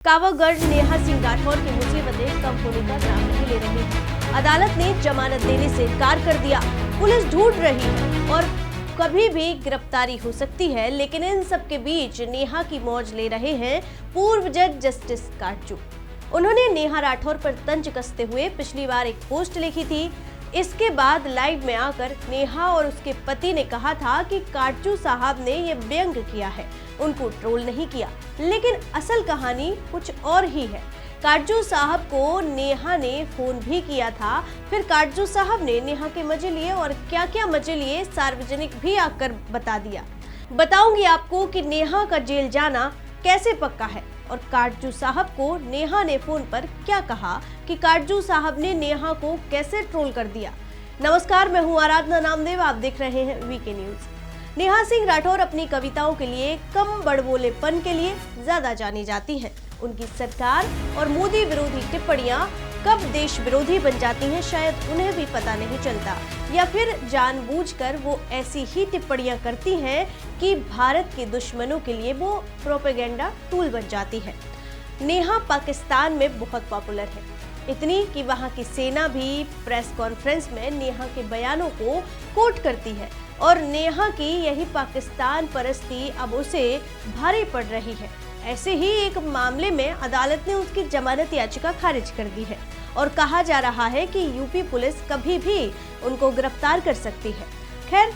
कावागढ़ नेहा सिंह राठौर की मुसीबतें कम होने का नाम नहीं ले रही है। अदालत ने जमानत देने से इनकार कर दिया। पुलिस ढूंढ रही है और कभी भी गिरफ्तारी हो सकती है, लेकिन इन सब के बीच नेहा की मौज ले रहे हैं पूर्व जज जस्टिस काटजू। उन्होंने नेहा राठौर पर तंज कसते हुए पिछली बार एक पोस्ट लिखी थी। इसके बाद लाइव में आकर नेहा और उसके पति ने कहा था कि काटजू साहब ने ये व्यंग किया है, उनको ट्रोल नहीं किया। लेकिन असल कहानी कुछ और ही है। काटजू साहब को नेहा ने फोन भी किया था, फिर काटजू साहब ने नेहा के मजे लिए और क्या क्या मजे लिए सार्वजनिक भी आकर बता दिया। बताऊंगी आपको कि नेहा का जेल जाना कैसे पक्का है और काटजू साहब को नेहा ने फोन पर क्या कहा कि काटजू साहब ने नेहा को कैसे ट्रोल कर दिया। नमस्कार, मैं हूं आराधना नामदेव, आप देख रहे हैं वीके न्यूज। नेहा सिंह राठौर अपनी कविताओं के लिए, कम बड़बोलेपन के लिए ज्यादा जानी जाती हैं। उनकी सरकार और मोदी विरोधी टिप्पणियां कब देश विरोधी बन जाती हैं शायद उन्हें भी पता नहीं चलता, या फिर जानबूझकर वो ऐसी ही टिप्पणियां करती हैं कि भारत के दुश्मनों के लिए वो प्रोपेगेंडा टूल बन जाती है। नेहा पाकिस्तान में बहुत पॉपुलर है, इतनी कि वहां की सेना भी प्रेस कॉन्फ्रेंस में नेहा के बयानों को कोट करती है और नेहा की यही पाकिस्तान परस्ती अब उसे भारी पड़ रही है। ऐसे ही एक मामले में अदालत ने उसकी जमानत याचिका खारिज कर दी है और कहा जा रहा है कि यूपी पुलिस कभी भी उनको गिरफ्तार कर सकती है। खैर,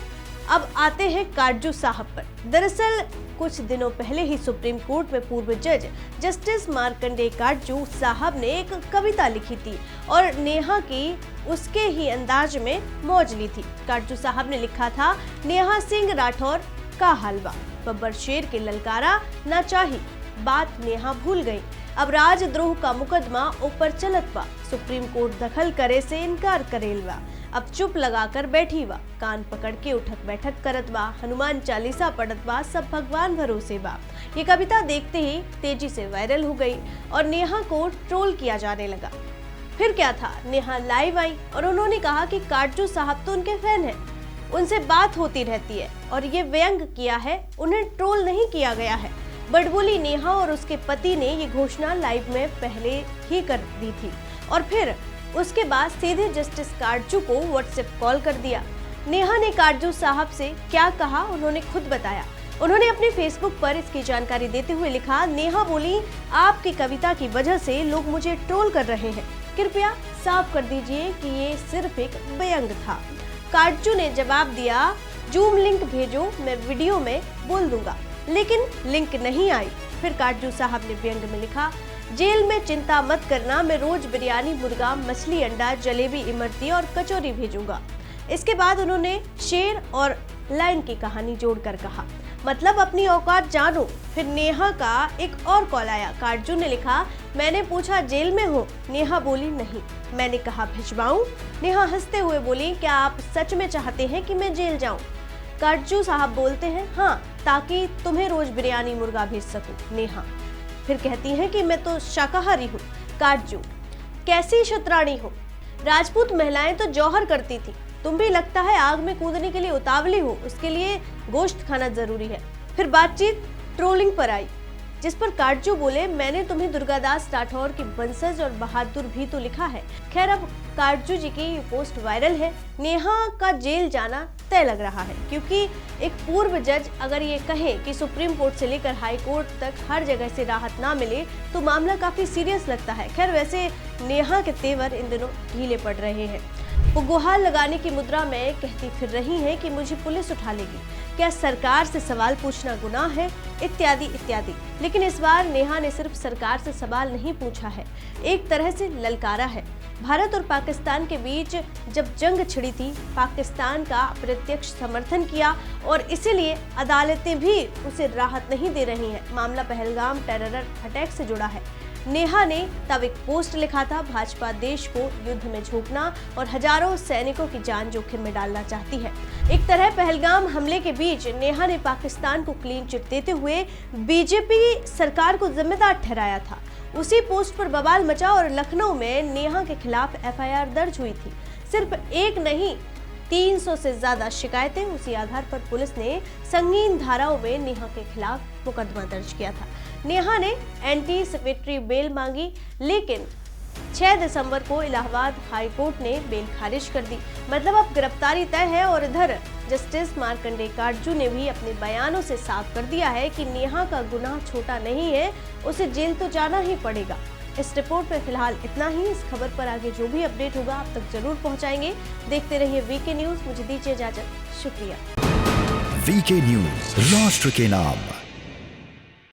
अब आते हैं काटजू साहब पर। दरअसल कुछ दिनों पहले ही सुप्रीम कोर्ट में पूर्व जज जस्टिस मार्कंडेय काटजू साहब ने एक कविता लिखी थी और नेहा की उसके ही अंदाज में मौज ली थी। काटजू साहब ने लिखा था, नेहा सिंह राठौर का हलवा, बब्बर शेर के ललकारा ना चाही, बात नेहा भूल गई। अब राजद्रोह का मुकदमा ऊपर चलत बा, सुप्रीम कोर्ट दखल करे से इनकार करेलवा। अब चुप लगाकर बैठी बा, कान पकड़ के उठक बैठक करत बा, हनुमान चालीसा पढ़त बा, सब भगवान भरोसे बा। ये कविता देखते ही तेजी से वायरल हो गई और नेहा को ट्रोल किया जाने लगा। फिर क्या था, नेहा लाइव आई और उन्होंने कहा कि काटजू साहब तो उनके फैन हैं, उनसे बात होती रहती है और ये व्यंग किया है, उन्हें ट्रोल नहीं किया गया है। बड़बोली नेहा और उसके पति ने ये घोषणा लाइव में पहले ही कर दी थी और फिर उसके बाद सीधे जस्टिस काटजू को व्हाट्सएप कॉल कर दिया। नेहा ने काटजू साहब से क्या कहा उन्होंने खुद बताया। उन्होंने अपने फेसबुक पर इसकी जानकारी देते हुए लिखा, नेहा बोली, आपकी कविता की वजह से लोग मुझे ट्रोल कर रहे हैं, कृपया साफ कर दीजिए कि ये सिर्फ एक व्यंग था। काटजू ने जवाब दिया, जूम लिंक भेजो, मैं वीडियो में बोल दूंगा, लेकिन लिंक नहीं आई। फिर काटजू साहब ने व्यंग में लिखा, जेल में चिंता मत करना, मैं रोज बिरयानी, मुर्गा, मछली, अंडा, जलेबी, इमरती और कचौरी भेजूंगा। इसके बाद उन्होंने शेर और लाइन की कहानी जोड़कर कहा, मतलब अपनी औकात जानो। फिर नेहा का एक और कॉल आया। काटजू ने लिखा, मैंने पूछा जेल में हो? नेहा बोली नहीं। मैंने कहा भिजवाऊं? नेहा हंसते हुए बोली, क्या आप सच में चाहते हैं कि मैं जेल जाऊं? काटजू साहब बोलते हैं, हाँ, ताकि तुम्हें रोज बिरयानी, मुर्गा भेज सकूं। नेहा फिर कहती हैं कि मैं तो शाकाहारी हूँ। काटजू, कैसी शतरानी हो, राजपूत महिलाएं तो जौहर करती थी, तुम भी लगता है आग में कूदने के लिए उतावली हो, उसके लिए गोश्त खाना जरूरी है। फिर बातचीत ट्रोलिंग पर आई, जिस पर काटजू बोले, मैंने तुम्हें दुर्गादास राठौर की वंशज और बहादुर भी तो लिखा है। खैर, अब काटजू जी की पोस्ट वायरल है। नेहा का जेल जाना तय लग रहा है, क्योंकि एक पूर्व जज अगर ये कहे कि सुप्रीम कोर्ट से लेकर हाई कोर्ट तक हर जगह से राहत ना मिले तो मामला काफी सीरियस लगता है। खैर, वैसे नेहा के तेवर इन दिनों ढीले पड़ रहे हैं। वो गुहार लगाने की मुद्रा में कहती फिर रही हैं कि मुझे पुलिस उठा लेगी, क्या सरकार से सवाल पूछना गुनाह है, इत्यादि इत्यादि। लेकिन इस बार नेहा ने सिर्फ सरकार से सवाल नहीं पूछा है, एक तरह से ललकारा है। भारत और पाकिस्तान के बीच जब जंग छिड़ी थी, पाकिस्तान का अप्रत्यक्ष समर्थन किया और इसीलिए अदालतें भी उसे राहत नहीं दे रही हैं। मामला पहलगाम टेरर अटैक से जुड़ा है। नेहा ने तब एक पोस्ट लिखा था, भाजपा देश को युद्ध में झोंकना और हजारों सैनिकों की जान जोखिम में डालना चाहती है। एक तरह पहलगाम हमले के बीच नेहा ने पाकिस्तान को क्लीन चिट देते हुए बीजेपी सरकार को जिम्मेदार ठहराया था। उसी पोस्ट पर बवाल मचा और लखनऊ में नेहा के खिलाफ एफआईआर दर्ज हुई थी। सिर्फ एक नहीं, 300 से ज्यादा शिकायतें। उसी आधार पर पुलिस ने संगीन धाराओं में नेहा के खिलाफ मुकदमा दर्ज किया था। नेहा ने एंटीसिपेटरी बेल मांगी, लेकिन 6 दिसंबर को इलाहाबाद हाई कोर्ट ने बेल खारिज कर दी। मतलब अब गिरफ्तारी तय है और इधर जस्टिस मार्कंडेय काटजू ने भी अपने बयानों से साफ कर दिया है कि नेहा का गुनाह छोटा नहीं है, उसे जेल तो जाना ही पड़ेगा। इस रिपोर्ट में फिलहाल इतना ही। इस खबर पर आगे जो भी अपडेट होगा आप तक जरूर पहुंचाएंगे। देखते रहिए वीके न्यूज। मुझे दीजिए इजाजत। शुक्रिया। वीके न्यूज, राष्ट्र के नाम।